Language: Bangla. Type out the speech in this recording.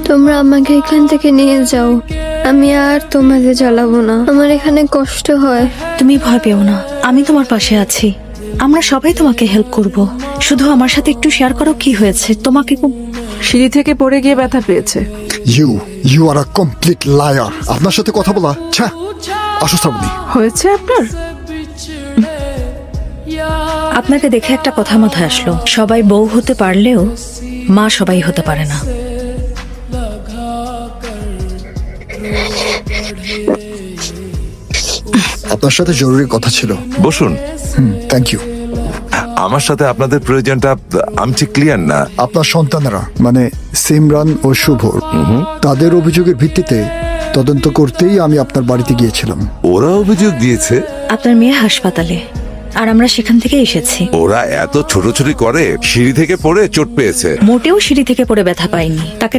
তোমরা আমাকে এখান থেকে নিয়ে যাও, আমি আর তোমাদের জ্বালাবো না, আমার এখানে কষ্ট হয়। তুমি ভয় পেও না, আমি তোমার পাশে আছি। আমরা সবাই তোমাকে হেল্প করব। শুধু আমার সাথে একটু শেয়ার করো কি হয়েছে। তোমাকে খুব সিঁড়ি থেকে পড়ে গিয়ে ব্যথা পেয়েছে। You are a complete liar. আপনার সাথে কথা বলা ছ্যা। আসো শ্রাবণী। হয়েছে আপনার? আপনাকে দেখে একটা কথা মাথায় আসলো, সবাই বউ হতে পারলেও মা সবাই হতে পারে না। আপনার সাথে জরুরি কথা ছিল। বসুন। Thank you. আমার সাথে আপনাদের প্রয়োজনটা আমি ঠিক ক্লিয়ার না। আপনার সন্তানেরা মানে সিমরান ও শুভ, তাদের অভিযোগের ভিত্তিতে তদন্ত করতেই আমি আপনার বাড়িতে গিয়েছিলাম। ওরা অভিযোগ দিয়েছে? আপনার মেয়ে হাসপাতালে, আর আমরা সেখান থেকে এসেছি। ওরা এত ছোটাছুটি করে, সিঁড়ি থেকে পড়ে চোট পেয়েছে। মোটেও সিঁড়ি থেকে পড়ে ব্যথা পাইনি, তাকে